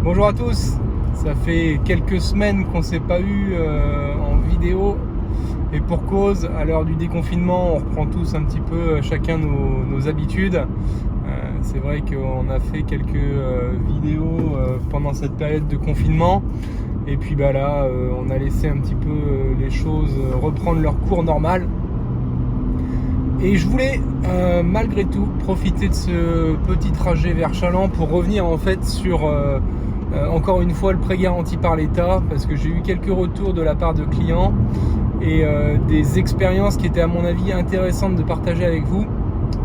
Bonjour à tous, ça fait quelques semaines qu'on ne s'est pas eu en vidéo et pour cause, à l'heure du déconfinement, on reprend tous un petit peu chacun nos habitudes. C'est vrai qu'on a fait quelques vidéos pendant cette période de confinement et puis là, on a laissé un petit peu les choses reprendre leur cours normal. Et je voulais malgré tout profiter de ce petit trajet vers Chaland pour revenir en fait sur encore une fois le prêt garanti par l'État, parce que j'ai eu quelques retours de la part de clients et des expériences qui étaient à mon avis intéressantes de partager avec vous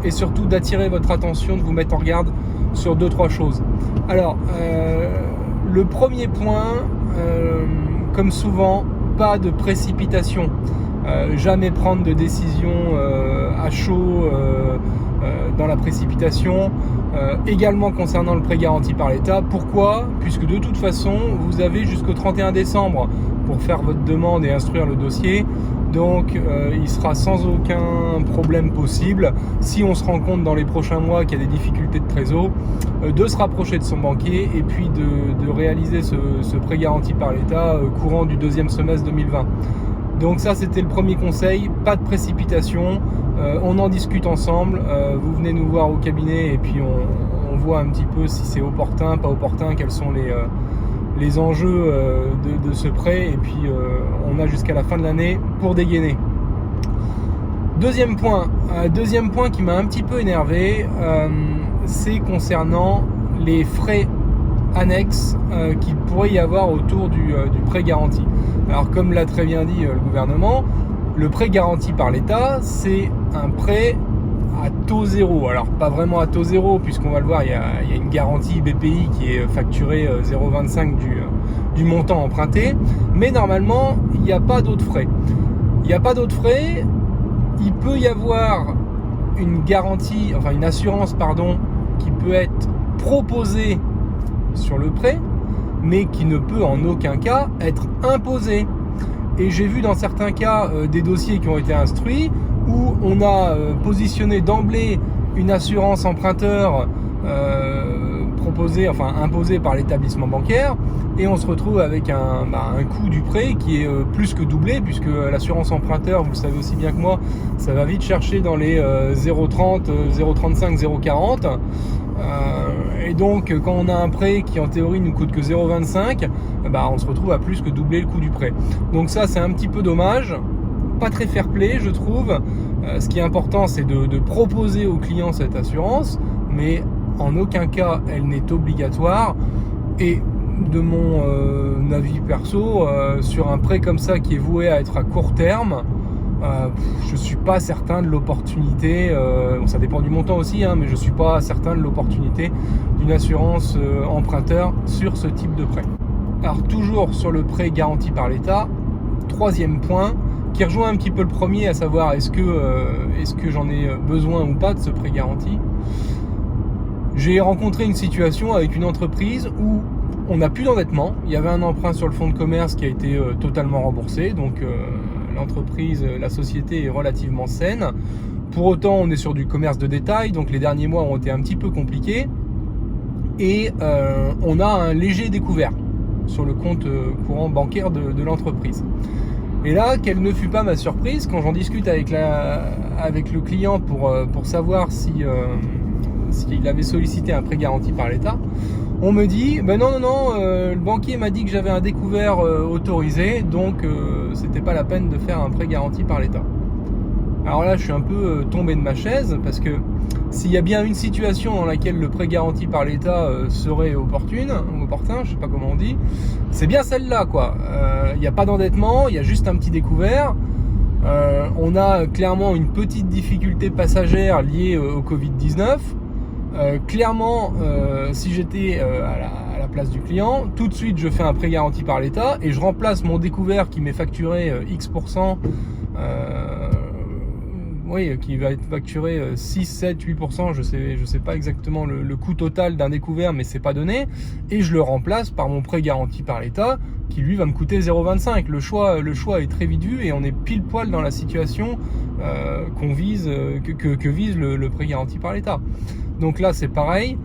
et surtout d'attirer votre attention, de vous mettre en garde sur 2-3 choses. Alors le premier point, comme souvent, pas de précipitation. Jamais prendre de décision à chaud dans la précipitation. Également concernant le prêt garanti par l'État. Pourquoi ? Puisque de toute façon, vous avez jusqu'au 31 décembre pour faire votre demande et instruire le dossier. Donc il sera sans aucun problème possible, si on se rend compte dans les prochains mois qu'il y a des difficultés de trésor, de se rapprocher de son banquier et puis de réaliser ce prêt garanti par l'État courant du deuxième semestre 2020. Donc ça, c'était le premier conseil, pas de précipitation, on en discute ensemble, vous venez nous voir au cabinet et puis on voit un petit peu si c'est opportun, pas opportun, quels sont les enjeux de ce prêt, et puis on a jusqu'à la fin de l'année pour dégainer. Deuxième point qui m'a un petit peu énervé, c'est concernant les frais annexes qu'il pourrait y avoir autour du prêt garanti. Alors comme l'a très bien dit le gouvernement, le prêt garanti par l'État, c'est un prêt à taux zéro. Alors pas vraiment à taux zéro, puisqu'on va le voir, il y a une garantie BPI qui est facturée 0,25 du montant emprunté, mais normalement il n'y a pas d'autres frais. Il peut y avoir une assurance qui peut être proposée sur le prêt, mais qui ne peut en aucun cas être imposée. Et j'ai vu dans certains cas des dossiers qui ont été instruits où on a positionné d'emblée une assurance emprunteur imposée par l'établissement bancaire, et on se retrouve avec un coût du prêt qui est plus que doublé, puisque l'assurance emprunteur, vous le savez aussi bien que moi, ça va vite chercher dans les 0,30, 0,35, 0,40. Et donc quand on a un prêt qui en théorie ne coûte que 0,25, on se retrouve à plus que doubler le coût du prêt. Donc ça, c'est un petit peu dommage, pas très fair play je trouve. Ce qui est important, c'est de proposer aux clients cette assurance, mais en aucun cas elle n'est obligatoire. Et de mon avis perso, sur un prêt comme ça qui est voué à être à court terme, je suis pas certain de l'opportunité, ça dépend du montant aussi, mais je suis pas certain de l'opportunité d'une assurance emprunteur sur ce type de prêt. Alors toujours sur le prêt garanti par l'État, troisième point, qui rejoint un petit peu le premier, à savoir est-ce que j'en ai besoin ou pas de ce prêt garanti. J'ai rencontré une situation avec une entreprise où on n'a plus d'endettement. Il y avait un emprunt sur le fonds de commerce qui a été totalement remboursé, donc l'entreprise, la société est relativement saine. Pour autant, on est sur du commerce de détail, donc les derniers mois ont été un petit peu compliqués, et on a un léger découvert sur le compte courant bancaire de l'entreprise. Et là, quelle ne fut pas ma surprise quand j'en discute avec le client pour savoir s'il avait sollicité un prêt garanti par l'État. On me dit, non, le banquier m'a dit que j'avais un découvert autorisé, donc c'était pas la peine de faire un prêt garanti par l'État. Alors là, je suis un peu tombé de ma chaise, parce que s'il y a bien une situation dans laquelle le prêt garanti par l'État serait opportun, je sais pas comment on dit, c'est bien celle-là, quoi. Il n'y a pas d'endettement, il y a juste un petit découvert. On a clairement une petite difficulté passagère liée au Covid-19. Clairement, si j'étais à la place du client, tout de suite je fais un prêt garanti par l'État et je remplace mon découvert qui m'est facturé X%, qui va être facturé 6, 7, 8%, je sais pas exactement le coût total d'un découvert, mais c'est pas donné, et je le remplace par mon prêt garanti par l'État qui lui va me coûter 0,25. Le choix est très vite vu et on est pile poil dans la situation que vise le prêt garanti par l'État. Donc là c'est pareil,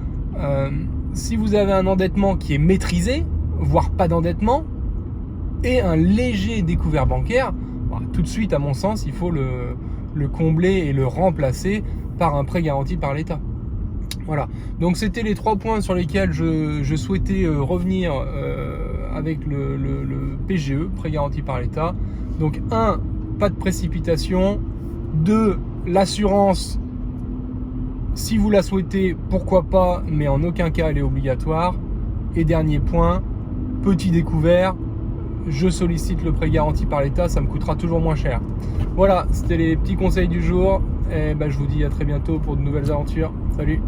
si vous avez un endettement qui est maîtrisé, voire pas d'endettement, et un léger découvert bancaire, tout de suite, à mon sens, il faut le combler et le remplacer par un prêt garanti par l'État. Voilà, donc c'était les 3 points sur lesquels je souhaitais revenir avec le PGE, prêt garanti par l'État. Donc 1, pas de précipitation. 2, l'assurance, si vous la souhaitez, pourquoi pas, mais en aucun cas elle est obligatoire. Et dernier point, petit découvert, je sollicite le prêt garanti par l'État, ça me coûtera toujours moins cher. Voilà, c'était les petits conseils du jour. Et je vous dis à très bientôt pour de nouvelles aventures. Salut!